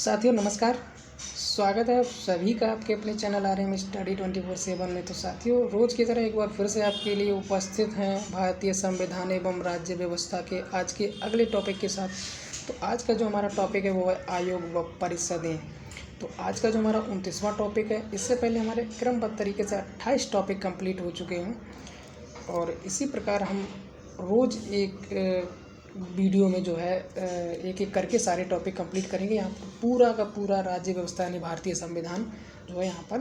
साथियों नमस्कार। स्वागत है आप सभी का आपके अपने चैनल RM स्टडी 24/7 में। तो साथियों रोज़ की तरह एक बार फिर से आपके लिए उपस्थित हैं भारतीय संविधान एवं राज्य व्यवस्था के आज के अगले टॉपिक के साथ। तो आज का जो हमारा टॉपिक है वो है आयोग व परिषदें। तो आज का जो हमारा 29वां टॉपिक है, इससे पहले हमारे क्रमबद्ध तरीके से 28 टॉपिक कंप्लीट हो चुके हैं और इसी प्रकार हम रोज़ एक वीडियो में जो है एक एक करके सारे टॉपिक कंप्लीट करेंगे। यहाँ पर पूरा का पूरा राज्य व्यवस्था यानी भारतीय संविधान जो है यहाँ पर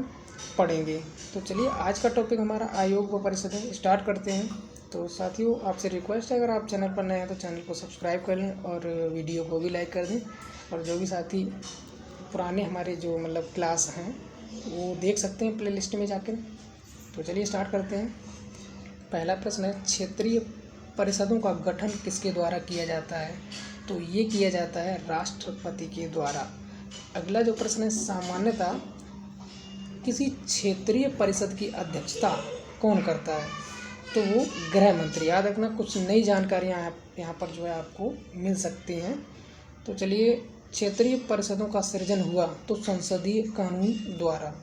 पढ़ेंगे। तो चलिए आज का टॉपिक हमारा आयोग व परिषदें स्टार्ट करते हैं। तो साथियों आपसे रिक्वेस्ट है, अगर आप चैनल पर नए हैं तो चैनल को सब्सक्राइब कर लें और वीडियो को भी लाइक कर दें। और जो भी साथी पुराने हमारे जो क्लास हैं वो देख सकते हैं प्लेलिस्ट में जाकर। तो चलिए स्टार्ट करते हैं। पहला प्रश्न है, क्षेत्रीय परिषदों का गठन किसके द्वारा किया जाता है? तो ये किया जाता है राष्ट्रपति के द्वारा। अगला जो प्रश्न है, सामान्यतः किसी क्षेत्रीय परिषद की अध्यक्षता कौन करता है? तो वो गृह मंत्री। याद रखना, कुछ नई जानकारियाँ यहाँ पर जो है आपको मिल सकती हैं। तो चलिए, क्षेत्रीय परिषदों का सृजन हुआ तो संसदीय कानून द्वारा।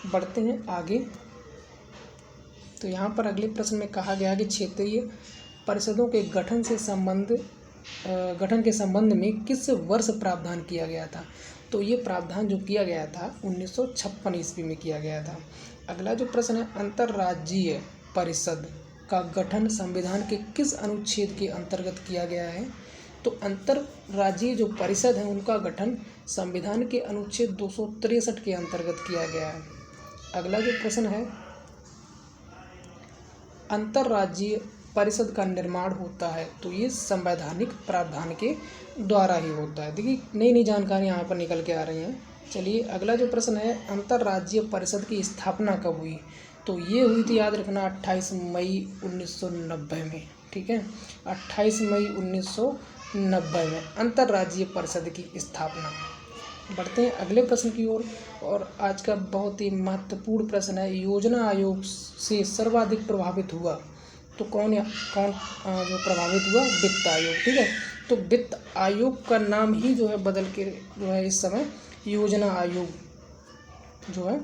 बढ़ते हैं आगे। तो यहाँ पर अगले प्रश्न में कहा गया कि क्षेत्रीय परिषदों के गठन के संबंध में किस वर्ष प्रावधान किया गया था? तो ये प्रावधान जो किया गया था 1956 ईस्वी में किया गया था। अगला जो प्रश्न है, अंतर्राज्यीय परिषद का गठन संविधान के किस अनुच्छेद के अंतर्गत किया गया है? तो अंतर्राज्यीय जो परिषद है उनका गठन संविधान के अनुच्छेद 263 के अंतर्गत किया गया है। अगला जो प्रश्न है, अंतर्राज्यीय परिषद का निर्माण होता है तो ये संवैधानिक प्रावधान के द्वारा ही होता है। देखिए नई नई जानकारी यहाँ पर निकल के आ रही हैं। चलिए अगला जो प्रश्न है, अंतर्राज्यीय परिषद की स्थापना कब हुई? तो ये हुई थी, याद रखना, 28 मई 1990 में। ठीक है, 28 मई 1990 में अंतर्राज्यीय परिषद की स्थापना। बढ़ते हैं अगले प्रश्न की ओर। और आज का बहुत ही महत्वपूर्ण प्रश्न है, योजना आयोग से सर्वाधिक प्रभावित हुआ तो कौन जो प्रभावित हुआ? वित्त आयोग। ठीक है, तो वित्त आयोग का नाम ही जो है बदल के जो है इस समय योजना आयोग जो है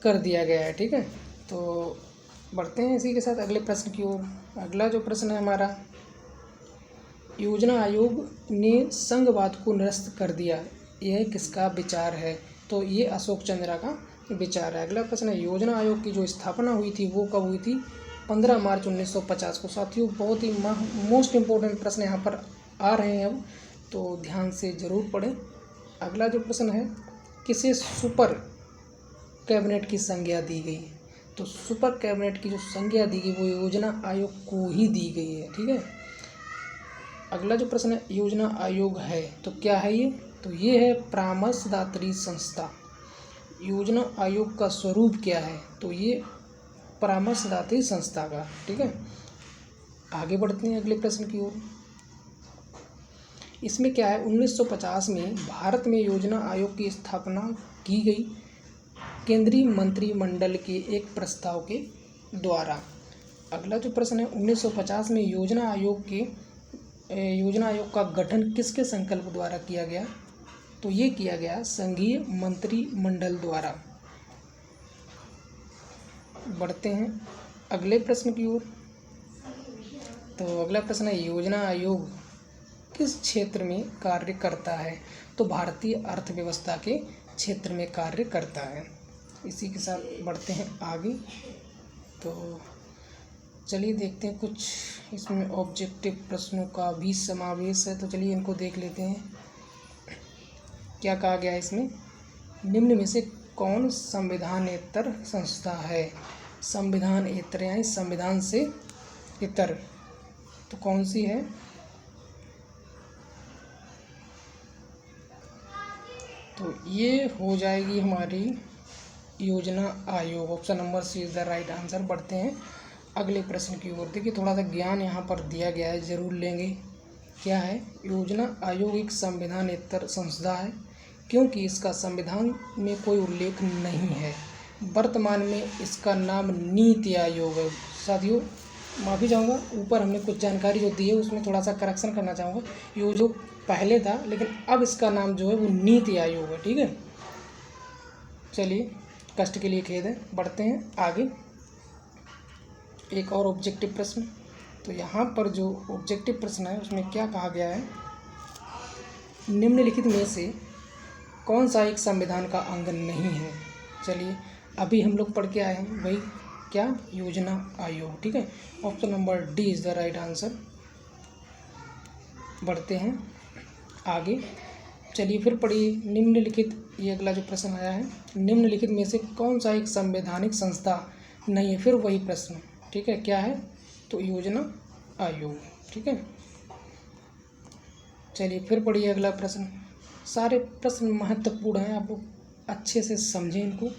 कर दिया गया है। ठीक है, तो बढ़ते हैं इसी के साथ अगले प्रश्न की ओर। अगला जो प्रश्न है हमारा, योजना आयोग ने संघवाद को निरस्त कर दिया, यह किसका विचार है? तो ये अशोक चंद्रा का विचार है। अगला प्रश्न है, योजना आयोग की जो स्थापना हुई थी वो कब हुई थी? 15 मार्च 1950 को। साथियों बहुत ही मोस्ट इम्पोर्टेंट प्रश्न यहाँ पर आ रहे हैं अब, तो ध्यान से ज़रूर पढ़ें। अगला जो प्रश्न है, किसे सुपर कैबिनेट की संज्ञा दी गई? तो सुपर कैबिनेट की जो संज्ञा दी गई वो योजना आयोग को ही दी गई है। ठीक है, अगला जो प्रश्न है, योजना आयोग है तो क्या है ये? तो ये है परामर्शदात्री संस्था। योजना आयोग का स्वरूप क्या है? तो ये परामर्शदात्री संस्था का। ठीक है, आगे बढ़ते हैं अगले प्रश्न की ओर। इसमें क्या है, 1950 में भारत में योजना आयोग की स्थापना की गई केंद्रीय मंत्रिमंडल के एक प्रस्ताव के द्वारा। अगला जो प्रश्न है, 1950 में योजना आयोग का गठन किसके संकल्प द्वारा किया गया? तो ये किया गया संघीय मंत्रिमंडल द्वारा। बढ़ते हैं अगले प्रश्न की ओर। तो अगला प्रश्न है, योजना आयोग किस क्षेत्र में कार्य करता है? तो भारतीय अर्थव्यवस्था के क्षेत्र में कार्य करता है। इसी के साथ बढ़ते हैं आगे। तो चलिए देखते हैं, कुछ इसमें ऑब्जेक्टिव प्रश्नों का भी समावेश है, तो चलिए इनको देख लेते हैं। क्या कहा गया है इसमें, निम्न में से कौन संविधानेतर संस्था है? संविधानेतर यानी संविधान से इतर, तो कौन सी है? तो ये हो जाएगी हमारी योजना आयोग। Option number C is the right answer. बढ़ते हैं अगले प्रश्न की ओर। देखिए थोड़ा सा ज्ञान यहाँ पर दिया गया है, ज़रूर लेंगे। क्या है, योजना आयोग एक संविधानेतर संस्था है क्योंकि इसका संविधान में कोई उल्लेख नहीं है। वर्तमान में इसका नाम नीति आयोग है। साथियों माफ़ी चाहूँगा, ऊपर हमने कुछ जानकारी जो दी है उसमें थोड़ा सा करेक्शन करना चाहूँगा। ये जो पहले था, लेकिन अब इसका नाम जो है वो नीति आयोग है, ठीक है। चलिए, कष्ट के लिए खेद है, बढ़ते हैं आगे। एक और ऑब्जेक्टिव प्रश्न। तो यहाँ पर जो ऑब्जेक्टिव प्रश्न है उसमें क्या कहा गया है, निम्नलिखित में से कौन सा एक संविधान का अंग नहीं है। चलिए, अभी हम लोग पढ़ के आए हैं वही क्या, योजना आयोग, ठीक है। Option number D is the right answer. बढ़ते हैं आगे। चलिए फिर पढ़िए, निम्नलिखित, ये अगला जो प्रश्न आया है, निम्नलिखित में से कौन सा एक संवैधानिक संस्था नहीं है। फिर वही प्रश्न, ठीक है, क्या है, तो योजना आयोग, ठीक है। चलिए फिर पढ़िए अगला प्रश्न। सारे प्रश्न महत्वपूर्ण हैं, आप लोग अच्छे से समझें इनको।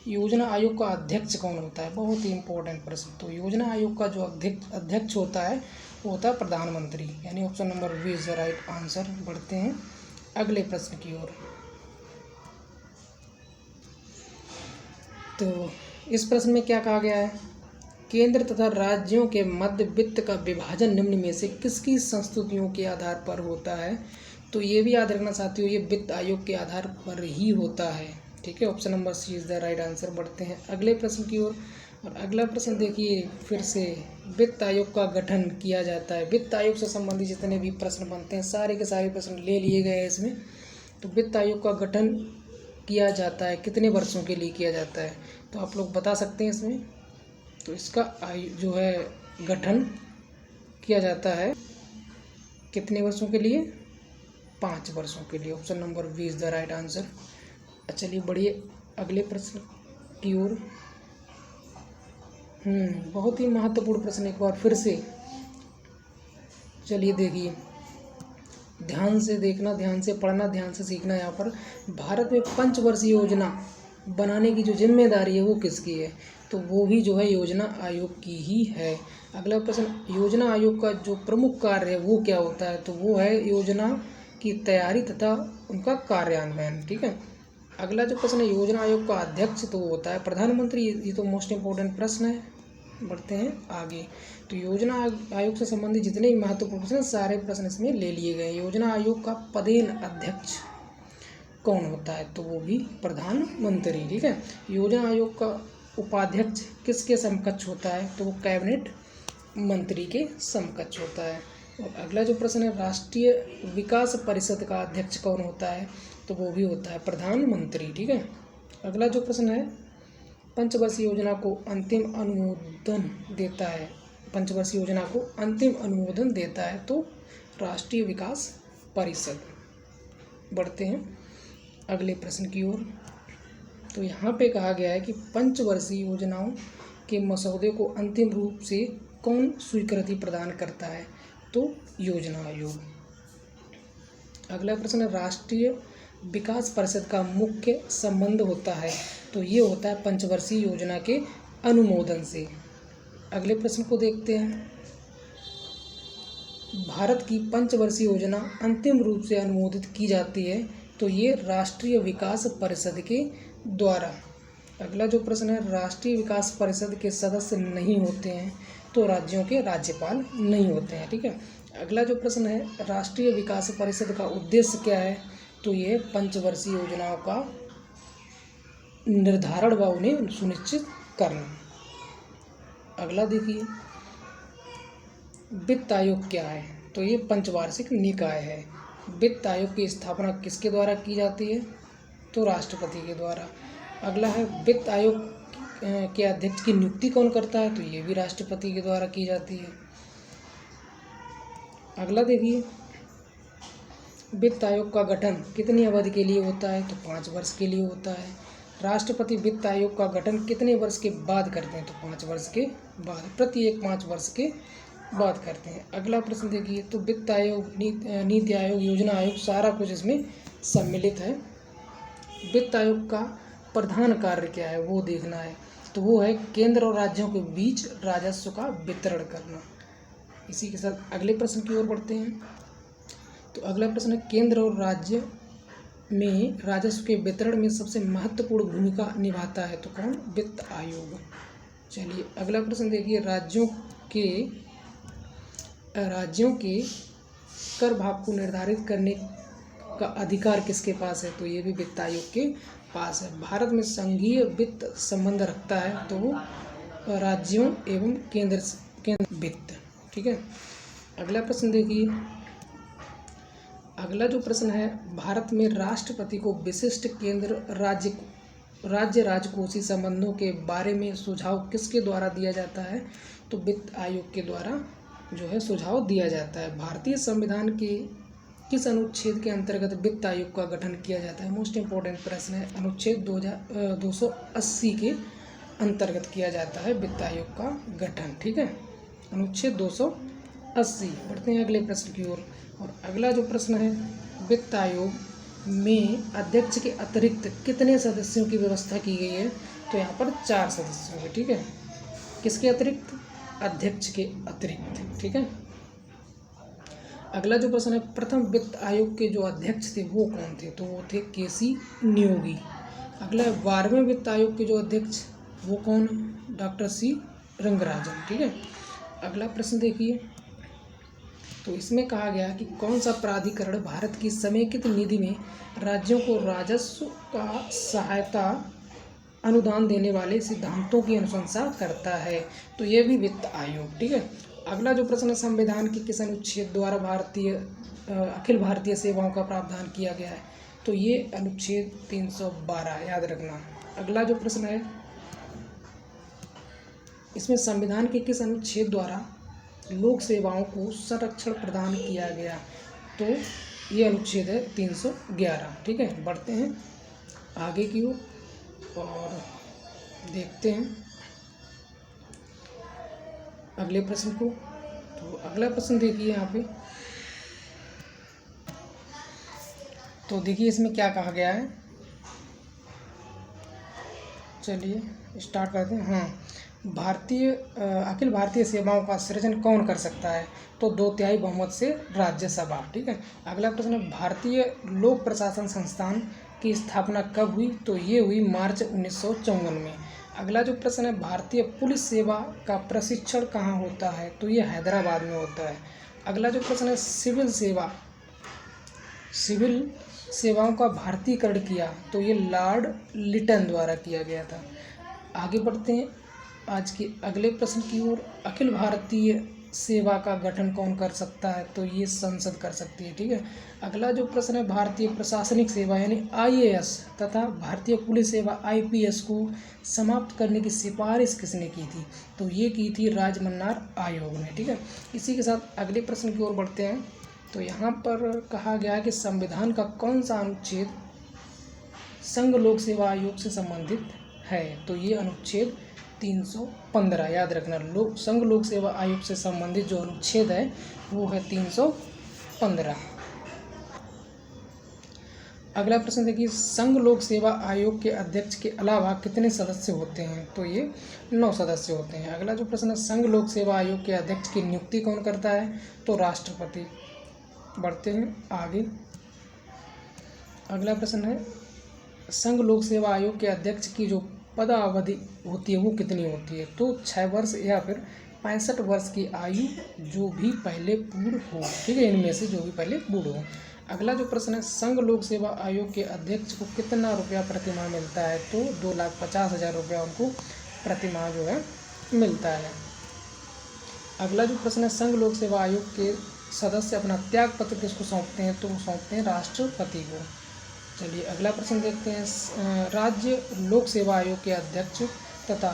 योजना आयोग का अध्यक्ष कौन होता है, बहुत ही इम्पोर्टेंट प्रश्न। तो योजना आयोग का जो अध्यक्ष होता है वो होता है प्रधानमंत्री, यानी option number B is the right answer. बढ़ते हैं अगले प्रश्न की ओर। तो इस प्रश्न में क्या कहा गया है, केंद्र तथा राज्यों के मध्य वित्त का विभाजन निम्न में से किसकी संस्तुतियों के आधार पर होता है। तो ये भी याद रखना साथियों, ये वित्त आयोग के आधार पर ही होता है, ठीक है। Option number C is the right answer. बढ़ते हैं अगले प्रश्न की ओर। और अगला प्रश्न देखिए, फिर से वित्त आयोग का गठन किया जाता है। वित्त आयोग से संबंधित जितने भी प्रश्न बनते हैं सारे के सारे प्रश्न ले लिए गए हैं इसमें। तो वित्त आयोग का गठन किया जाता है, कितने वर्षों के लिए किया जाता है, तो आप लोग बता सकते हैं इसमें। तो इसका जो है गठन किया जाता है कितने वर्षों के लिए, 5 वर्षों के लिए। Option number B is the right answer. चलिए बढ़िए अगले प्रश्न की ओर। बहुत ही महत्वपूर्ण प्रश्न, एक बार फिर से चलिए देखिए, ध्यान से देखना, ध्यान से पढ़ना, ध्यान से सीखना। यहाँ पर भारत में पंचवर्षीय योजना बनाने की जो जिम्मेदारी है वो किसकी है, तो वो भी जो है योजना आयोग की ही है। अगला प्रश्न, योजना आयोग का जो प्रमुख कार्य है वो क्या होता है, तो वो है योजना की तैयारी तथा उनका कार्यान्वयन, ठीक है। अगला जो प्रश्न है, योजना आयोग का अध्यक्ष तो होता है प्रधानमंत्री, ये तो मोस्ट इम्पोर्टेंट प्रश्न है। बढ़ते हैं आगे। तो योजना आयोग से संबंधित जितने भी महत्वपूर्ण प्रश्न सारे प्रश्न इसमें ले लिए गए। योजना आयोग का पदेन अध्यक्ष कौन होता है, तो वो भी प्रधानमंत्री, ठीक है। योजना आयोग का उपाध्यक्ष किसके समकक्ष होता है, तो वो कैबिनेट मंत्री के समकक्ष होता है। और अगला जो प्रश्न है, राष्ट्रीय विकास परिषद का अध्यक्ष कौन होता है, तो वो भी होता है प्रधानमंत्री, ठीक है। अगला जो प्रश्न है, पंचवर्षीय योजना को अंतिम अनुमोदन देता है, पंचवर्षीय योजना को अंतिम अनुमोदन देता है तो राष्ट्रीय विकास परिषद। बढ़ते हैं अगले प्रश्न की ओर। तो यहाँ पे कहा गया है कि पंचवर्षीय योजनाओं के मसौदे को अंतिम रूप से कौन स्वीकृति प्रदान करता है, तो योजना आयोग। अगला प्रश्न है, राष्ट्रीय विकास परिषद का मुख्य संबंध होता है, तो ये होता है पंचवर्षीय योजना के अनुमोदन से। अगले प्रश्न को देखते हैं, भारत की पंचवर्षीय योजना अंतिम रूप से अनुमोदित की जाती है, तो ये राष्ट्रीय विकास परिषद के द्वारा। अगला जो प्रश्न है, राष्ट्रीय विकास परिषद के सदस्य नहीं होते हैं, तो राज्यों के राज्यपाल नहीं होते हैं, ठीक है। अगला जो प्रश्न है, राष्ट्रीय विकास परिषद का उद्देश्य क्या है, तो ये पंचवर्षीय योजनाओं का निर्धारण व उन्हें सुनिश्चित करना। अगला देखिए, वित्त आयोग क्या है, तो ये पंचवार्षिक निकाय है। वित्त आयोग की स्थापना किसके द्वारा की जाती है, तो राष्ट्रपति के द्वारा। अगला है, वित्त आयोग के अध्यक्ष की नियुक्ति कौन करता है, तो ये भी राष्ट्रपति के द्वारा की जाती है। अगला देखिए, वित्त आयोग का गठन कितनी अवधि के लिए होता है, तो 5 वर्ष के लिए होता है। राष्ट्रपति वित्त आयोग का गठन कितने वर्ष के बाद करते हैं, तो 5 वर्ष के बाद, प्रत्येक 5 वर्ष के बाद करते हैं। अगला प्रश्न देखिए, तो वित्त आयोग, नीति आयोग, योजना आयोग, सारा कुछ इसमें सम्मिलित है। वित्त आयोग का प्रधान कार्य क्या है वो देखना है, तो वो है केंद्र और राज्यों के बीच राजस्व का वितरण करना। इसी के साथ अगले प्रश्न की ओर बढ़ते हैं। तो अगला प्रश्न है, केंद्र और राज्य में राजस्व के वितरण में सबसे महत्वपूर्ण भूमिका निभाता है, तो कौन, वित्त आयोग। चलिए अगला प्रश्न देखिए, राज्यों के राज्यों के कर भाग को निर्धारित करने का अधिकार किसके पास है? तो ये भी वित्त आयोग के पास है। भारत में संघीय वित्त संबंध रखता है तो वो राज्यों एवं केंद्र वित्त। ठीक है, अगला प्रश्न देखिए। अगला जो प्रश्न है, भारत में राष्ट्रपति को विशिष्ट केंद्र राज्य राजकोषीय संबंधों के बारे में सुझाव किसके द्वारा दिया जाता है? तो वित्त आयोग के द्वारा जो है सुझाव दिया जाता है। भारतीय संविधान के किस अनुच्छेद के अंतर्गत वित्त आयोग का गठन किया जाता है? मोस्ट इम्पोर्टेंट प्रश्न है। अनुच्छेद 280 के अंतर्गत किया जाता है वित्त आयोग का गठन। ठीक है, अनुच्छेद 280। बढ़ते हैं अगले प्रश्न की ओर। और अगला जो प्रश्न है, वित्त आयोग में अध्यक्ष के अतिरिक्त कितने सदस्यों की व्यवस्था की गई है? तो यहाँ पर 4 सदस्यों की। ठीक है, किसके अतिरिक्त? अध्यक्ष के अतिरिक्त। ठीक है, अगला जो प्रश्न है, प्रथम वित्त आयोग के जो अध्यक्ष थे वो कौन थे? तो वो थे केसी नियोगी। अगला 12वें वित्त आयोग के जो अध्यक्ष वो कौन है? Doctor C Rangarajan. ठीक है, अगला प्रश्न देखिए। तो इसमें कहा गया कि कौन सा प्राधिकरण भारत की समेकित निधि में राज्यों को राजस्व का सहायता अनुदान देने वाले सिद्धांतों की अनुशंसा करता है? तो ये भी वित्त आयोग। ठीक है, अगला जो प्रश्न है, संविधान के किस अनुच्छेद द्वारा अखिल भारतीय सेवाओं का प्रावधान किया गया है? तो ये अनुच्छेद 312, याद रखना। अगला जो प्रश्न है, इसमें संविधान के किस अनुच्छेद द्वारा लोक सेवाओं को संरक्षण प्रदान किया गया? तो ये अनुच्छेद है 311। ठीक है, बढ़ते हैं आगे की ओर और देखते हैं अगले प्रश्न को। तो अगला प्रश्न देखिए यहाँ पे। तो देखिए इसमें क्या कहा गया है, चलिए स्टार्ट करते हैं। हाँ, अखिल भारतीय सेवाओं का सृजन कौन कर सकता है? तो 2/3 बहुमत से राज्यसभा। ठीक है, अगला प्रश्न है, भारतीय लोक प्रशासन संस्थान की स्थापना कब हुई? तो ये हुई मार्च 1954 में। अगला जो प्रश्न है, भारतीय पुलिस सेवा का प्रशिक्षण कहाँ होता है? तो ये हैदराबाद में होता है। अगला जो प्रश्न है, सिविल सेवाओं का भारतीयकरण किया? तो ये लॉर्ड लिटन द्वारा किया गया था। आगे बढ़ते हैं आज के अगले प्रश्न की ओर। अखिल भारतीय सेवा का गठन कौन कर सकता है? तो ये संसद कर सकती है। ठीक है, अगला जो प्रश्न है, भारतीय प्रशासनिक सेवा यानी IAS तथा भारतीय पुलिस सेवा IPS को समाप्त करने की सिफारिश किसने की थी? तो ये की थी राजमन्नार आयोग ने। ठीक है, इसी के साथ अगले प्रश्न की ओर बढ़ते हैं। तो यहाँ पर कहा गया है कि संविधान का कौन सा अनुच्छेद संघ लोक सेवा आयोग से संबंधित है? तो ये अनुच्छेद 315, याद रखना। संघ लोक सेवा आयोग से संबंधित जो अनुच्छेद है वो है 315। अगला प्रश्न देखिए, संघ लोक सेवा आयोग के अध्यक्ष के अलावा कितने सदस्य होते हैं? तो ये 9 सदस्य होते हैं। अगला जो प्रश्न है, संघ लोक सेवा आयोग के अध्यक्ष की नियुक्ति कौन करता है? तो राष्ट्रपति। बढ़ते हैं आगे। अगला प्रश्न है, संघ लोक सेवा आयोग के अध्यक्ष की जो पदावधि होती है वो कितनी होती है? तो 6 वर्ष या फिर 65 वर्ष की आयु जो भी पहले पूर्ण हो। ठीक है, इनमें से जो भी पहले पूर्ण हो। अगला जो प्रश्न है, संघ लोक सेवा आयोग के अध्यक्ष को कितना रुपया प्रतिमाह मिलता है? तो 2,50,000 रुपया उनको प्रतिमाह जो है मिलता है। अगला जो प्रश्न है, संघ लोक सेवा आयोग के सदस्य अपना त्याग पत्र किसको सौंपते हैं? तो वो सौंपते हैं राष्ट्रपति को। चलिए अगला प्रश्न देखते हैं। राज्य लोक सेवा आयोग के अध्यक्ष तथा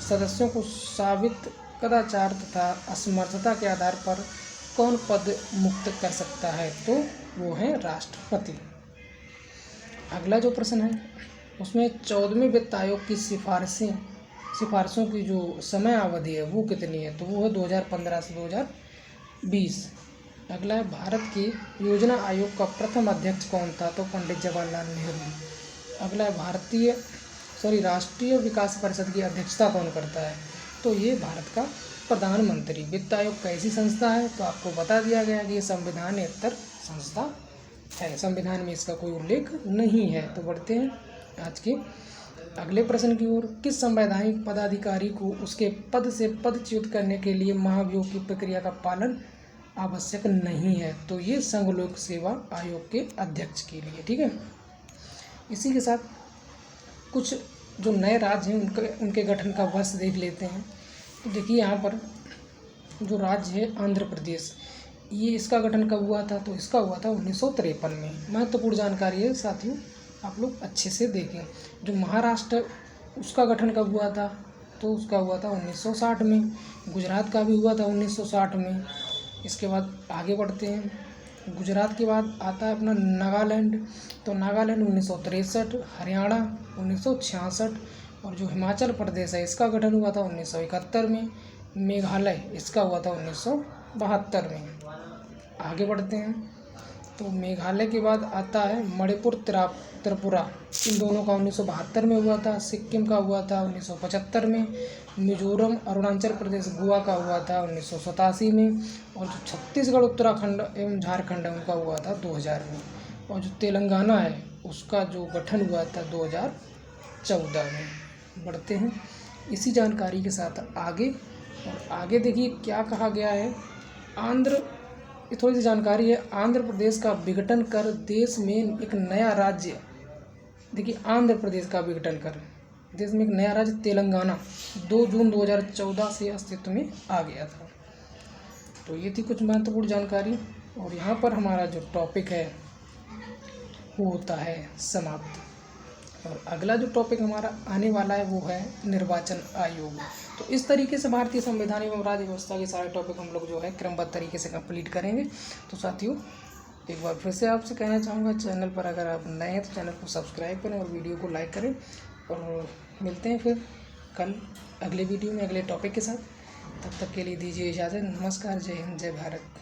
सदस्यों को साबित कदाचार तथा असमर्थता के आधार पर कौन पद मुक्त कर सकता है? तो वो है राष्ट्रपति। अगला जो प्रश्न है उसमें 14वें वित्त आयोग की सिफारिशों की जो समय अवधि है वो कितनी है? तो वो है 2015 से 2020। अगला है, भारत की योजना आयोग का प्रथम अध्यक्ष कौन था? तो पंडित जवाहरलाल नेहरू। अगला है, राष्ट्रीय विकास परिषद की अध्यक्षता कौन करता है? तो ये भारत का प्रधानमंत्री। वित्त आयोग कैसी संस्था है? तो आपको बता दिया गया कि ये संविधानेतर संस्था है, संविधान में इसका कोई उल्लेख नहीं है। तो बढ़ते हैं आज के अगले प्रश्न की ओर, किस संवैधानिक पदाधिकारी को उसके पद से पदच्युत करने के लिए महाभियोग की प्रक्रिया का पालन आवश्यक नहीं है? तो ये संघ लोक सेवा आयोग के अध्यक्ष के लिए। ठीक है, इसी के साथ कुछ जो नए राज्य हैं उनके गठन का वर्ष देख लेते हैं। तो देखिए यहाँ पर जो राज्य है आंध्र प्रदेश, ये इसका गठन कब हुआ था? तो इसका हुआ था 1953 में। महत्वपूर्ण जानकारी है साथियों, आप लोग अच्छे से देखें। जो महाराष्ट्र, उसका गठन कब हुआ था? तो उसका हुआ था 1960 में। गुजरात का भी हुआ था 1960 में। इसके बाद आगे बढ़ते हैं, गुजरात के बाद आता है अपना नागालैंड। तो नागालैंड 1963, हरियाणा 1966 और जो हिमाचल प्रदेश है इसका गठन हुआ था 1971 में। मेघालय इसका हुआ था 1972 में। आगे बढ़ते हैं, तो मेघालय के बाद आता है मणिपुर, त्रिपुरा, इन दोनों का 1972 में हुआ था। सिक्किम का हुआ था 1975 में। मिजोरम, अरुणाचल प्रदेश, गोवा का हुआ था 1987 में। और जो छत्तीसगढ़, उत्तराखंड एवं झारखंड है उनका हुआ था 2000 में। और जो तेलंगाना है उसका जो गठन हुआ था 2014 में। बढ़ते हैं इसी जानकारी के साथ आगे। और आगे देखिए क्या कहा गया है, ये थोड़ी सी जानकारी है। आंध्र प्रदेश का विघटन कर देश में एक नया राज्य, देखिए आंध्र प्रदेश का विघटन कर देश में एक नया राज्य तेलंगाना 2 जून 2014 से अस्तित्व में आ गया था। तो ये थी कुछ महत्वपूर्ण जानकारी। और यहाँ पर हमारा जो टॉपिक है वो होता है समाप्त। और अगला जो टॉपिक हमारा आने वाला है वो है निर्वाचन आयोग। तो इस तरीके से भारतीय संविधान एवं राज्य व्यवस्था के सारे टॉपिक हम लोग जो है क्रमबद्ध तरीके से कंप्लीट करेंगे। तो साथियों, एक बार फिर से आपसे कहना चाहूँगा, चैनल पर अगर आप नए हैं तो चैनल को सब्सक्राइब करें और वीडियो को लाइक करें। और मिलते हैं फिर कल अगले वीडियो में अगले टॉपिक के साथ। तब तक के लिए दीजिए इजाज़त। नमस्कार, जय हिंद, जय भारत।